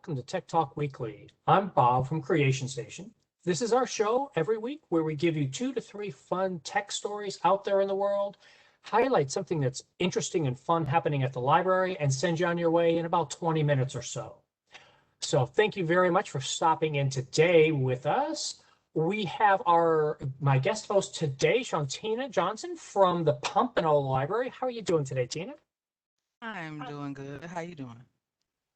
Welcome to Tech Talk Weekly. I'm Bob from Creation Station. This is our show every week where we give you 2 to 3 fun tech stories out there in the world, highlight something that's interesting and fun happening at the library, and send you on your way in about 20 minutes or so. So thank you very much for stopping in today with us. We have my guest host today, Shawntina Johnson from the Pompano Library. How are you doing today, Tina? I'm doing good. How you doing?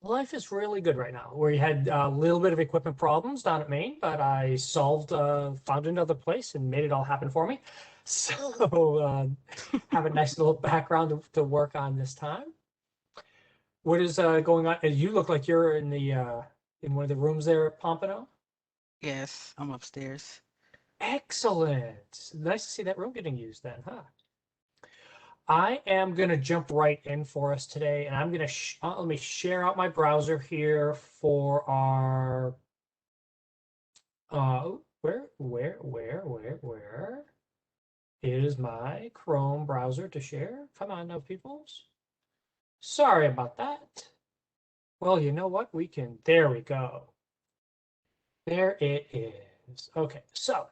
Life is really good right now. We had a little bit of equipment problems down at Maine, but I found another place and made it all happen for me. So have a nice little background to work on this time. What is going on? You look like you're in one of the rooms there at Pompano. Yes, I'm upstairs. Excellent. Nice to see that room getting used then, huh? I am going to jump right in for us today, and I'm going to let me share out my browser here for our where is my Chrome browser to share? Come on now, peoples. Sorry about that. Well, you know what? There we go. There it is. Okay, so,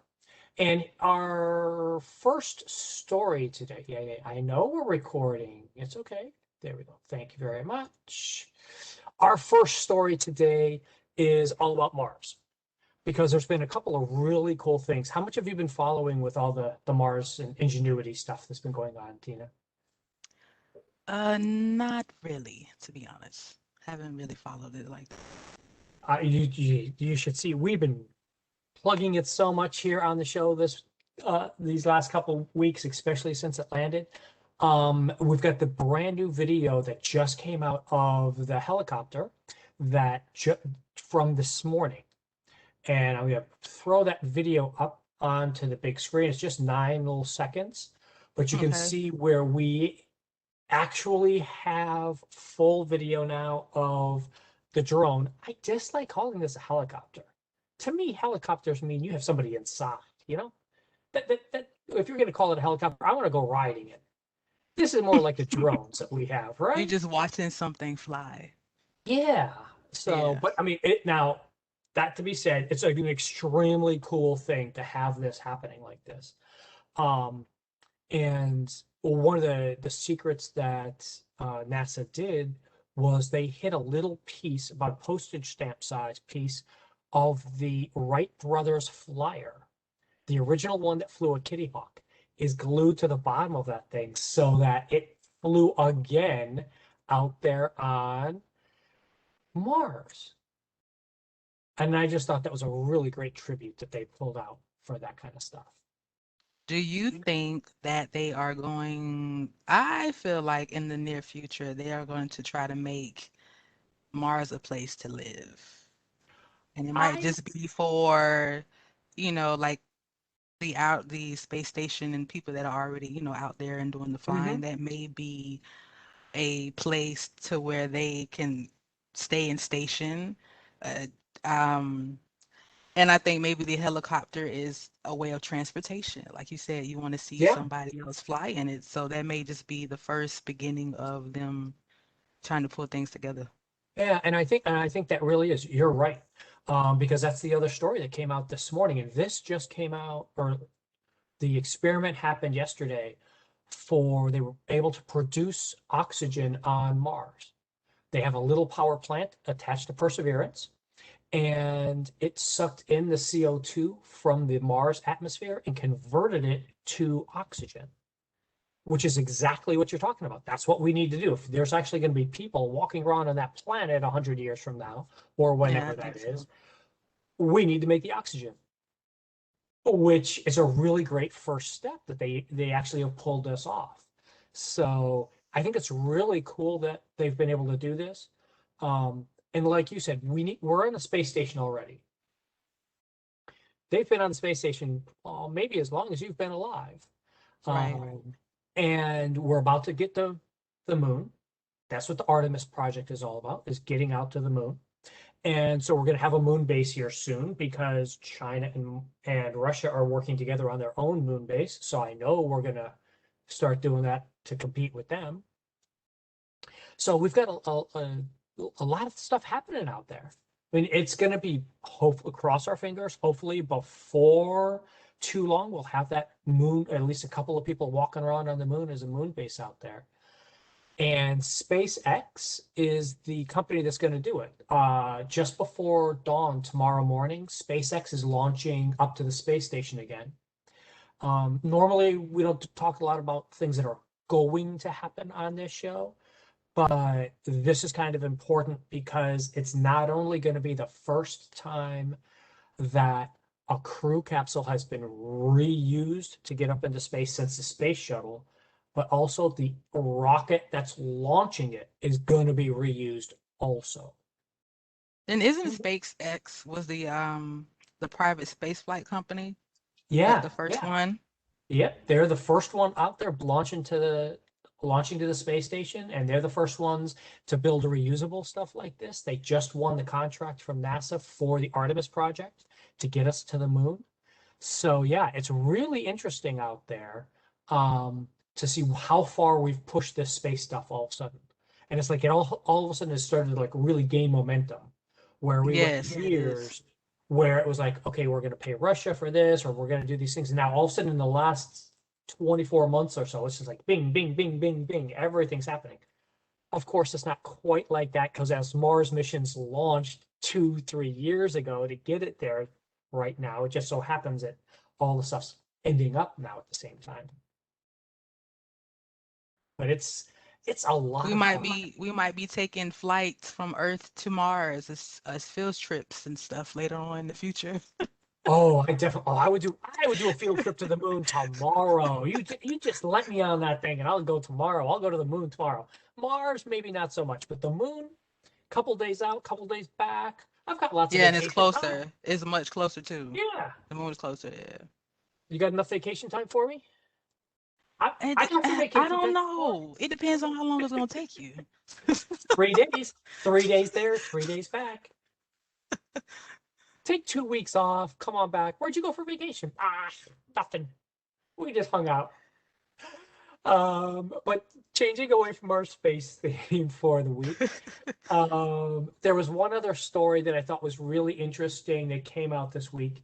and our first story today, yeah, I know we're recording. It's okay. There we go. Thank you very much. Our first story today is all about Mars, because there's been a couple of really cool things. How much have you been following with all the Mars and Ingenuity stuff that's been going on, Tina? Not really, to be honest. Haven't really followed it like that. You should see we've been plugging it so much here on the show these last couple weeks, especially since it landed. We've got the brand new video that just came out of the helicopter from this morning, and I'm gonna throw that video up onto the big screen. It's just 9 little seconds, but you can Okay. see where we actually have full video now of the drone. I dislike calling this a helicopter. To me, helicopters mean you have somebody inside, you know? That if you're gonna call it a helicopter, I want to go riding it. This is more like the drones that we have, You right? just watching something fly. Yeah. So, Yeah. but I mean, that to be said, it's like an extremely cool thing to have this happening like this. Um, and one of the secrets that NASA did was they hit a little piece, about a postage stamp size piece, of the Wright brothers flyer. The original one that flew a Kitty Hawk is glued to the bottom of that thing so that it flew again out there on Mars. And I just thought that was a really great tribute that they pulled out for that kind of stuff. Do you think that they are I feel like in the near future, they are going to try to make Mars a place to live. And it might I just be for, like the space station and people that are already, out there and doing the flying. mhm. That may be a place to where they can stay and station. Uh, um, and I think maybe the helicopter is a way of transportation. Like you said, you want to see Yeah, somebody else fly in it. So that may just be the first beginning of them trying to pull things together. yeah, and I think that really is. You're right, because that's the other story that came out this morning, and this just came out, or the experiment happened yesterday. They were able to produce oxygen on Mars. They have a little power plant attached to Perseverance, and it sucked in the CO2 from the Mars atmosphere and converted it to oxygen, which is exactly what you're talking about. That's what we need to do. If there's actually going to be people walking around on that planet 100 years from now, or Yeah, I whenever that think so. is, we need to make the oxygen, which is a really great first step that they actually have pulled this off. So I think it's really cool that they've been able to do this. And like you said, we're on a space station already. They've been on the space station maybe as long as you've been alive. Right. Um, and we're about to get to the moon. That's what the Artemis project is all about, is getting out to the moon. And so we're going to have a moon base here soon because China and Russia are working together on their own moon base. So I know we're going to start doing that to compete with them. So we've got a lot of stuff happening out there. I mean, it's going to be hope across our fingers. Hopefully, before too long, we'll have that moon. At least a couple of people walking around on the moon as a moon base out there. And SpaceX is the company that's going to do it. Just before dawn tomorrow morning, SpaceX is launching up to the space station again. Normally, we don't talk a lot about things that are going to happen on this show, but this is kind of important because it's not only going to be the first time that a crew capsule has been reused to get up into space since the space shuttle, but also the rocket that's launching it is going to be reused also. And isn't SpaceX was the private spaceflight company, like Yeah, the first yeah. one? Yep, they're the first one out there launching to the space station, and they're the first ones to build a reusable stuff like this. They just won the contract from NASA for the Artemis project to get us to the moon. So yeah, it's really interesting out there to see how far we've pushed this space stuff all of a sudden. And it's like it all of a sudden has started to like really gain momentum, where we went Yes, it is. years where it was like, okay, we're going to pay Russia for this, or we're going to do these things. And now all of a sudden in the last 24 months or so, it's just like bing, bing, bing, bing, bing, everything's happening. Of course, it's not quite like that because as Mars missions launched 2, 3 years ago to get it there right now, it just so happens that all the stuff's ending up now at the same time. But it's a lot We of might fun. be taking flights from Earth to Mars as field trips and stuff later on in the future. I would do a field trip to the moon tomorrow. You just let me on that thing and I'll go tomorrow. I'll go to the moon tomorrow. Mars, maybe not so much, but the moon, couple days out, couple days back. I've got lots of Yeah, and it's vacation time. closer. It's much closer too. Yeah. The moon is closer. Yeah. You got enough vacation time for me? And I got some I vacation don't time for know. It depends on how long it's gonna take you. 3 days. 3 days there, 3 days back. Take 2 weeks off. Come on back. Where'd you go for vacation? Nothing. We just hung out. But changing away from our space theme for the week, there was one other story that I thought was really interesting that came out this week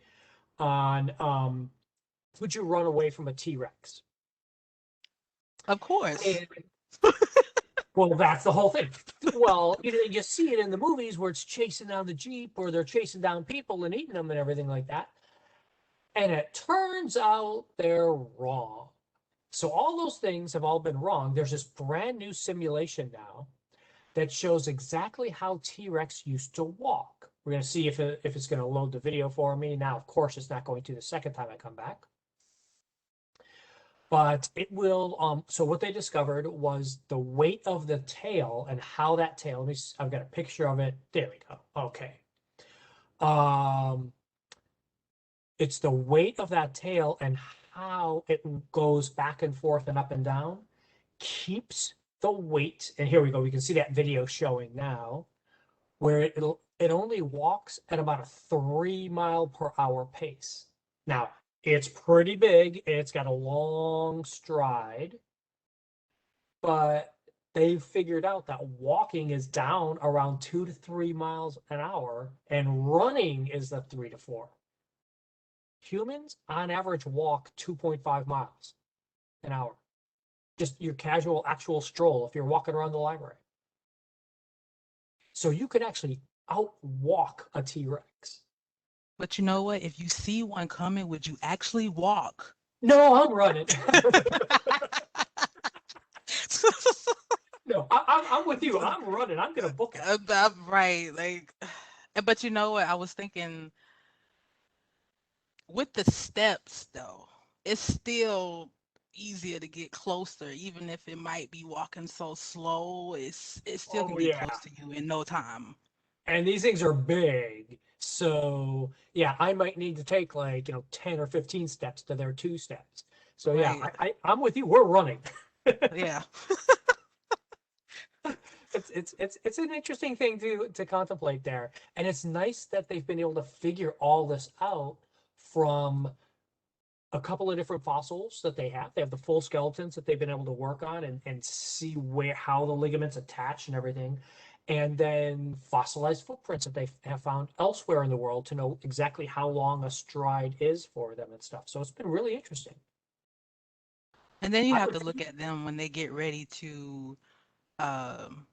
on would you run away from a T-Rex? Of course. And well, that's the whole thing. Well, you see it in the movies where it's chasing down the Jeep or they're chasing down people and eating them and everything like that. And it turns out they're wrong. So all those things have all been wrong. There's this brand new simulation now that shows exactly how T-Rex used to walk. We're going to see if it's going to load the video for me. Now, of course, it's not going to the second time I come back. But it will, so what they discovered was the weight of the tail and how that tail, I've got a picture of it. There we go. Okay. Um, it's the weight of that tail and how it goes back and forth and up and down keeps the weight. And here we go. We can see that video showing now where it only walks at about a 3 mile per hour pace. Now, it's pretty big. It's got a long stride, but they've figured out that walking is down around 2 to 3 miles an hour and running is the 3 to 4. Humans on average walk 2.5 miles an hour. Just your casual actual stroll if you're walking around the library. So you could actually outwalk a T-Rex. But you know what? If you see one coming, would you actually walk? No, I'm running. No, I'm with you. I'm running. I'm gonna book it. Right. Like, but you know what? I was thinking with the steps though, it's still easier to get closer, even if it might be walking so slow. It still can Oh get yeah. close to you in no time. And these things are big. So yeah, I might need to take like, 10 or 15 steps to their 2 steps. So yeah, Right. I'm with you. We're running. Yeah. It's an interesting thing to contemplate there. And it's nice that they've been able to figure all this out from a couple of different fossils that they have. They have the full skeletons that they've been able to work on and see how the ligaments attach and everything. and then fossilized footprints that they have found elsewhere in the world to know exactly how long a stride is for them and stuff. So it's been really interesting. And then you I have would, to look at them when they get ready to um,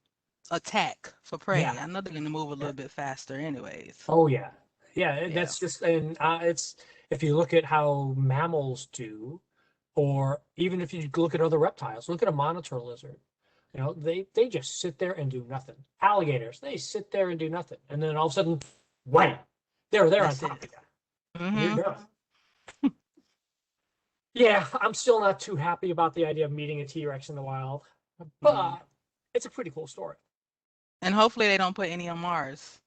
attack for prey. yeah, I know they're going to move a yeah. little bit faster anyways. Oh yeah, yeah. Yeah. That's just, and it's, if you look at how mammals do, or even if you look at other reptiles, look at a monitor lizard. You know, they just sit there and do nothing. Alligators, they sit there and do nothing, and then all of a sudden, wham, they're there on That's top it. of you. You're Hmm. done. Yeah, I'm still not too happy about the idea of meeting a T-Rex in the wild, Mm. but it's a pretty cool story. And hopefully they don't put any on Mars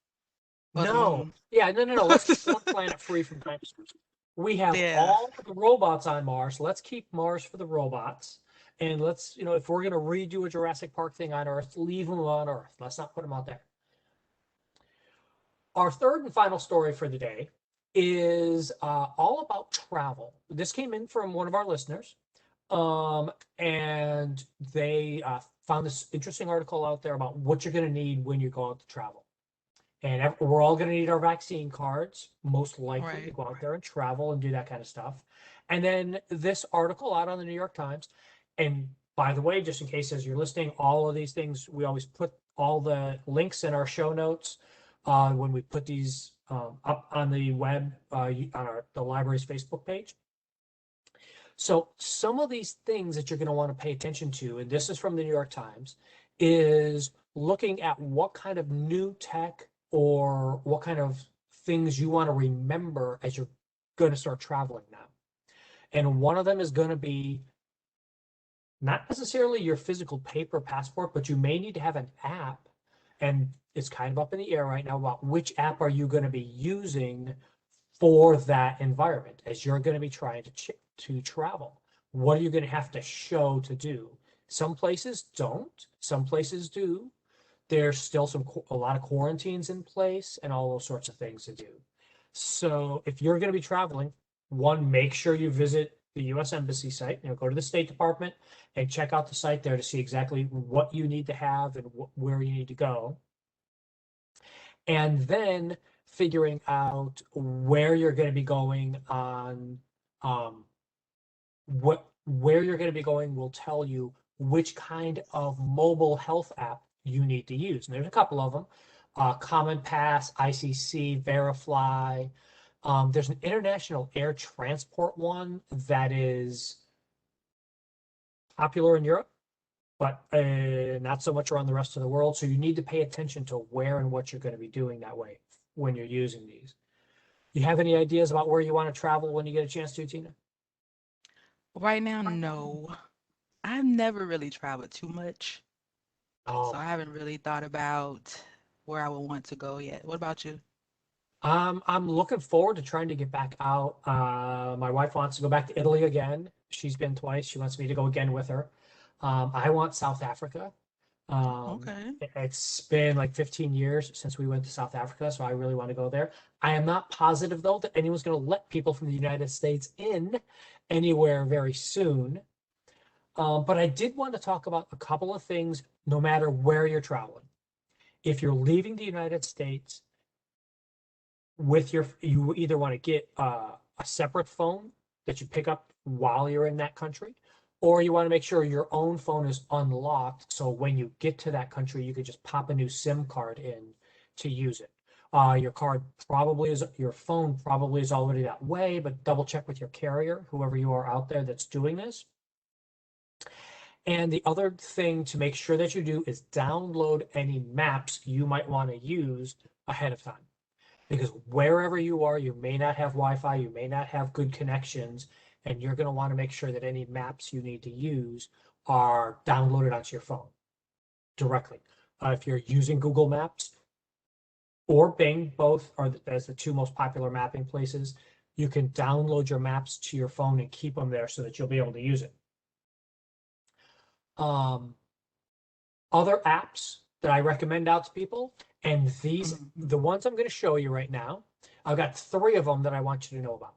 or the No, moon. yeah, no, no, no. Let's keep one planet free from dinosaurs. We have Yeah. all the robots on Mars. Let's keep Mars for the robots. And let's, if we're going to redo a Jurassic Park thing on Earth, leave them on Earth. Let's not put them out there. Our third and final story for the day is all about travel. This came in from one of our listeners, and they found this interesting article out there about what you're going to need when you go out to travel. And we're all going to need our vaccine cards, most likely, to Right. go out there and travel and do that kind of stuff. And then this article out on the New York Times. And by the way, just in case as you're listening, all of these things, we always put all the links in our show notes when we put these up on the web on the library's Facebook page. So some of these things that you're going to want to pay attention to, and this is from the New York Times, is looking at what kind of new tech or what kind of things you want to remember as you're going to start traveling now. And one of them is going to be not necessarily your physical paper passport, but you may need to have an app. And it's kind of up in the air right now about which app are you going to be using for that environment as you're going to be trying to travel. What are you going to have to show to do? Some places don't, some places do. There's still a lot of quarantines in place and all those sorts of things to do. So if you're going to be traveling, one, make sure you visit the U.S. Embassy site. Go to the State Department and check out the site there to see exactly what you need to have and where you need to go. And then figuring out where you're going to be going on where you're going to be going will tell you which kind of mobile health app you need to use. And there's a couple of them: Common Pass, ICC, Verifly. There's an international air transport one that is popular in Europe, but not so much around the rest of the world. So you need to pay attention to where and what you're going to be doing that way when you're using these. You have any ideas about where you want to travel when you get a chance to, Tina? Right now, no. I've never really traveled too much, so Oh, I haven't really thought about where I would want to go yet. What about you? I'm looking forward to trying to get back out. My wife wants to go back to Italy again. She's been twice. She wants me to go again with her. I want South Africa. Okay. It's been like 15 years since we went to South Africa, so I really want to go there. I am not positive, though, that anyone's going to let people from the United States in anywhere very soon. But I did want to talk about a couple of things, no matter where you're traveling. If you're leaving the United States, you either want to get a separate phone that you pick up while you're in that country, or you want to make sure your own phone is unlocked so when you get to that country you could just pop a new SIM card in to use it. Your phone probably is already that way, but double check with your carrier, whoever you are out there that's doing this. And the other thing to make sure that you do is download any maps you might want to use ahead of time, because wherever you are, you may not have Wi-Fi, you may not have good connections, and you're going to want to make sure that any maps you need to use are downloaded onto your phone directly. If you're using Google Maps or Bing, both are as the two most popular mapping places, you can download your maps to your phone and keep them there so that you'll be able to use it. Um, Other apps that I recommend out to people, and Mhm. the ones I'm going to show you right now, I've got three of them that I want you to know about.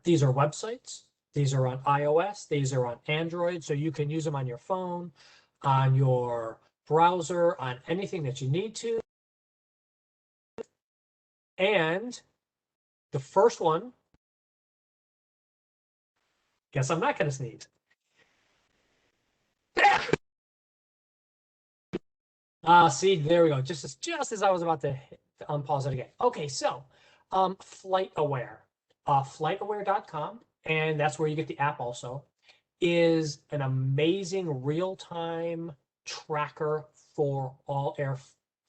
These are websites. These are on iOS. These are on Android. So you can use them on your phone, on your browser on anything that you need to. And the first one, guess I'm not going to sneeze. See, there we go. Just as I was about to unpause it again. Okay, so Flight Aware, flightaware.com, and that's where you get the app also, is an amazing real-time tracker for all air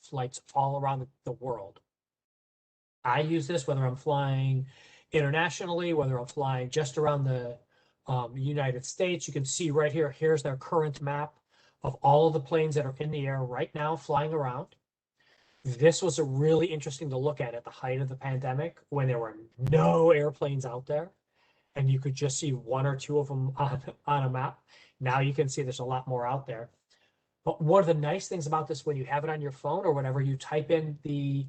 flights all around the world. I use this whether I'm flying internationally, whether I'm flying just around the United States. You can see right here, here's their current map of all of the planes that are in the air right now flying around. This was a really interesting to look at the height of the pandemic when there were no airplanes out there and you could just see one or two of them on a map. Now you can see there's a lot more out there. But one of the nice things about this, when you have it on your phone or whatever, you type in the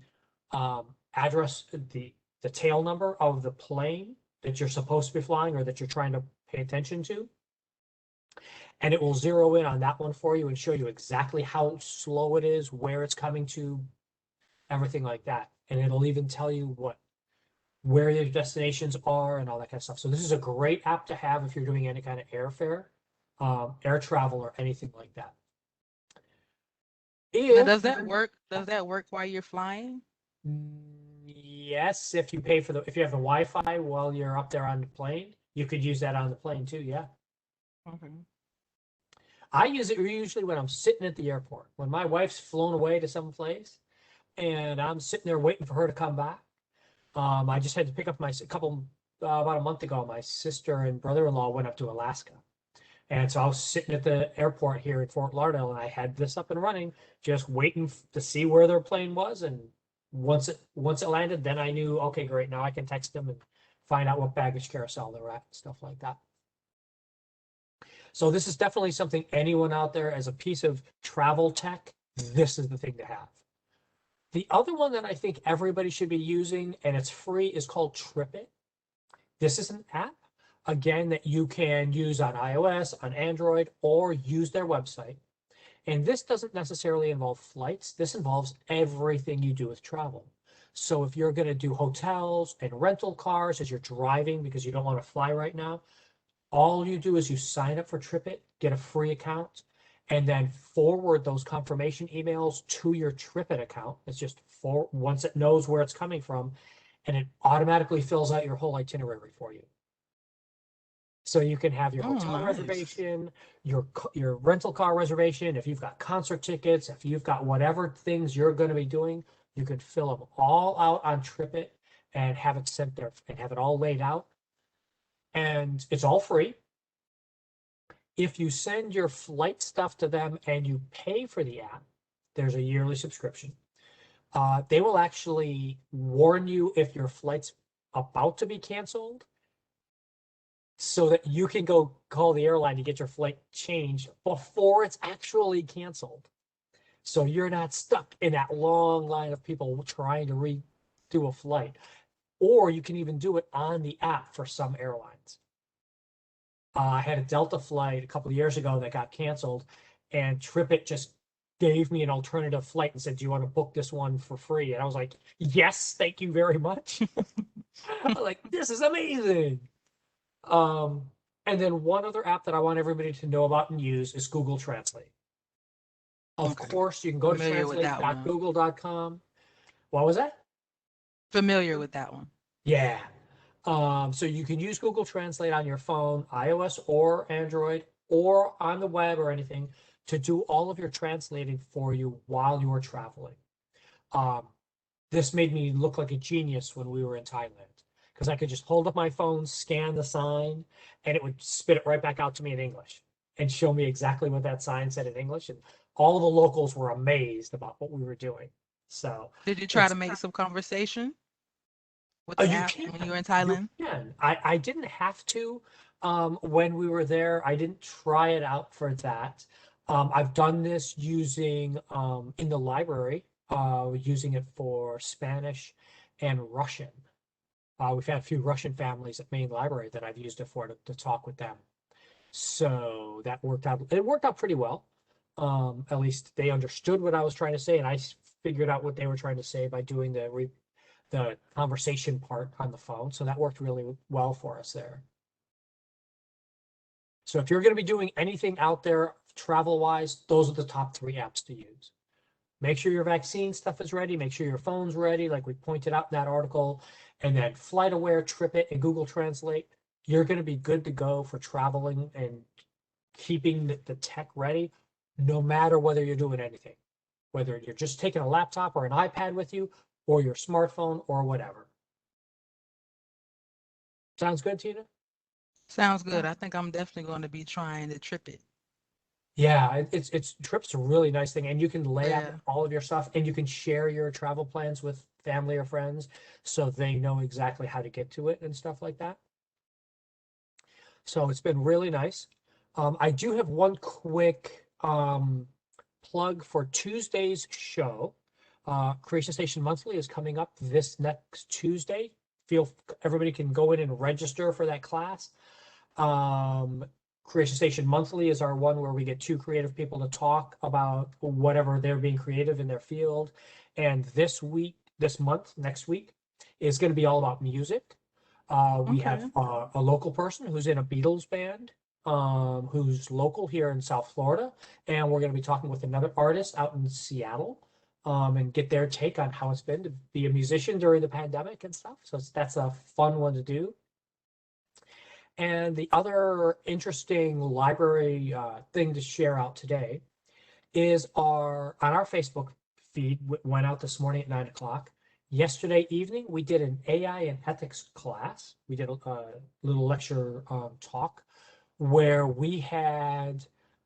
address, the tail number of the plane that you're supposed to be flying or that you're trying to pay attention to, and it will zero in on that one for you and show you exactly how slow it is, where it's coming to, everything like that. And it'll even tell you where your destinations are and all that kind of stuff. So this is a great app to have if you're doing any kind of airfare, air travel, or anything like that. Now, does that work? Does that work while you're flying? Yes, if you pay for if you have the Wi-Fi while you're up there on the plane, you could use that on the plane too. Yeah. Okay. I use it usually when I'm sitting at the airport. When my wife's flown away to some place and I'm sitting there waiting for her to come back. I just had to pick up about a month ago, my sister and brother-in-law went up to Alaska. And so I was sitting at the airport here at Fort Lauderdale and I had this up and running, just waiting to see where their plane was. And once it landed, then I knew, okay, great, now I can text them and find out what baggage carousel they're at, stuff like that. So this is definitely something anyone out there as a piece of travel tech, this is the thing to have. The other one that I think everybody should be using, and it's free, is called TripIt. This is an app, again, that you can use on iOS, on Android, or use their website. And this doesn't necessarily involve flights. This involves everything you do with travel. So if you're going to do hotels and rental cars as you're driving because you don't want to fly right now, all you do is you sign up for TripIt, get a free account, and then forward those confirmation emails to your TripIt account. It's just once it knows where it's coming from, and it automatically fills out your whole itinerary for you. So you can have your hotel reservation, your rental car reservation. If you've got concert tickets, if you've got whatever things you're going to be doing, you can fill them all out on TripIt and have it sent there and have it all laid out. And it's all free. If you send your flight stuff to them and you pay for the app, there's a yearly subscription. They will actually warn you if your flight's about to be canceled so that you can go call the airline to get your flight changed before it's actually canceled. So you're not stuck in that long line of people trying to redo a flight. Or you can even do it on the app for some airlines. I had a Delta flight a couple of years ago that got canceled, and TripIt just gave me an alternative flight and said, do you want to book this one for free? And I was like, yes, thank you very much. I was like, this is amazing. And then one other app that I want everybody to know about and use is Google Translate. Of course, you can go to translate.google.com. What was that? Familiar with that one. Yeah. So you can use Google Translate on your phone, iOS or Android, or on the web or anything to do all of your translating for you while you are traveling. This made me look like a genius when we were in Thailand because I could just hold up my phone, scan the sign, and it would spit it right back out to me in English and show me exactly what that sign said in English. And all the locals were amazed about what we were doing. So did you try to make some conversation with the app when you were in Thailand? You can. I didn't have to when we were there. I didn't try it out for that. I've done this using in the library, using it for Spanish and Russian. We've had a few Russian families at Main Library that I've used it for to talk with them. So that worked out. It worked out pretty well. At least they understood what I was trying to say, and I figured out what they were trying to say by doing the conversation part on the phone. So that worked really well for us there. So if you're going to be doing anything out there travel wise, those are the top 3 apps to use. Make sure your vaccine stuff is ready. Make sure your phone's ready, like we pointed out in that article. And then FlightAware, TripIt, and Google Translate. You're going to be good to go for traveling and keeping the tech ready, no matter whether you're doing anything, whether you're just taking a laptop or an iPad with you, or your smartphone, or whatever. Sounds good, Tina? Sounds good. I think I'm definitely going to be trying to trip it. Yeah, it's Trip's a really nice thing, and you can lay out Yeah. all of your stuff, and you can share your travel plans with family or friends, so they know exactly how to get to it and stuff like that. So it's been really nice. I do have one quick plug for Tuesday's show. Creation Station Monthly is coming up this next Tuesday. Everybody can go in and register for that class. Creation Station Monthly is our one where we get 2 creative people to talk about whatever they're being creative in their field. And this month, next week, is going to be all about music. We Okay. have a local person who's in a Beatles band, who's local here in South Florida, and we're going to be talking with another artist out in Seattle, and get their take on how it's been to be a musician during the pandemic and stuff. So that's a fun one to do. And the other interesting library thing to share out today is on our Facebook feed, went out this morning at 9 o'clock. Yesterday evening, we did an AI and ethics class. We did a little lecture talk where we had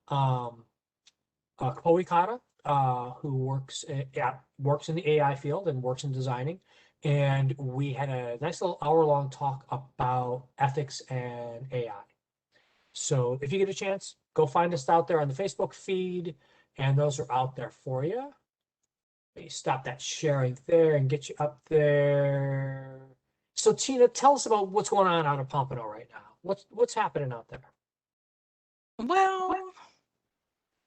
Chloe Kata, who works in the AI field and works in designing. And we had a nice little hour-long talk about ethics and AI. So if you get a chance, go find us out there on the Facebook feed, and those are out there for you. Let me stop that sharing there and get you up there. So Tina, tell us about what's going on out of Pompano right now. What's happening out there? Well,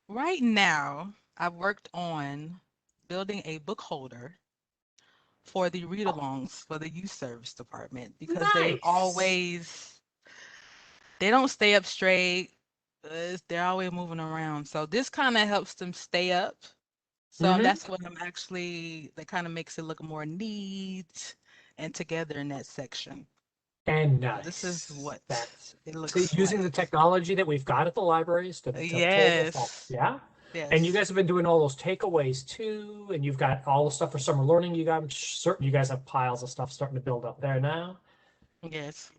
right now, I've worked on building a book holder for the read-alongs for the youth service department because Nice. they don't stay up straight. They're always moving around. So this kind of helps them stay up. So Mm-hmm. that's what that kind of makes it look more neat and together in that section. And So this is nice. what That's it so looks using the like. technology that we've got at the libraries to pull this off. Yes. Yeah. And you Yes. guys have been doing all those takeaways too, and you've got all the stuff for summer learning. I'm certain you guys have piles of stuff starting to build up there now. Yes.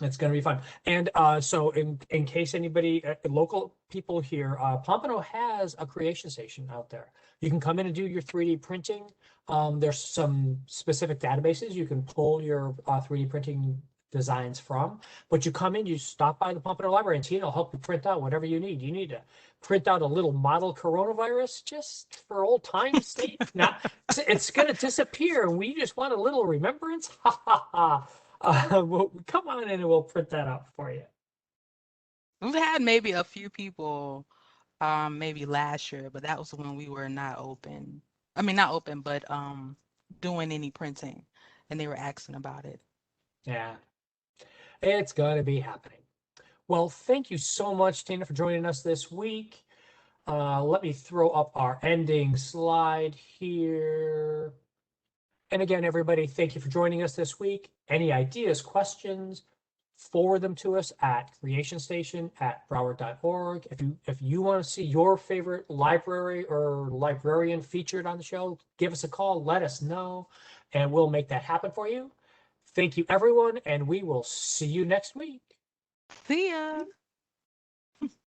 It's going to be fun. And so, in case anybody, local people here, Pompano has a creation station out there. You can come in and do your 3D printing. There's some specific databases you can pull your 3D printing designs from. But you come in, you stop by the Pompano Library, and Tina will help you print out whatever you need. You need to print out a little model coronavirus just for old time's sake. Now, it's going to disappear, and we just want a little remembrance. Ha ha ha. Well, come on in and we'll print that out for you. We've had maybe a few people, maybe last year, but that was when we were not open. I mean, not open, but doing any printing, and they were asking about it. Yeah, it's going to be happening. Well, thank you so much, Tina, for joining us this week. Let me throw up our ending slide here. And again, everybody, thank you for joining us this week. Any ideas, questions, forward them to us at creationstation@broward.org. If you want to see your favorite library or librarian featured on the show, give us a call, let us know, and we'll make that happen for you. Thank you, everyone, and we will see you next week. See ya.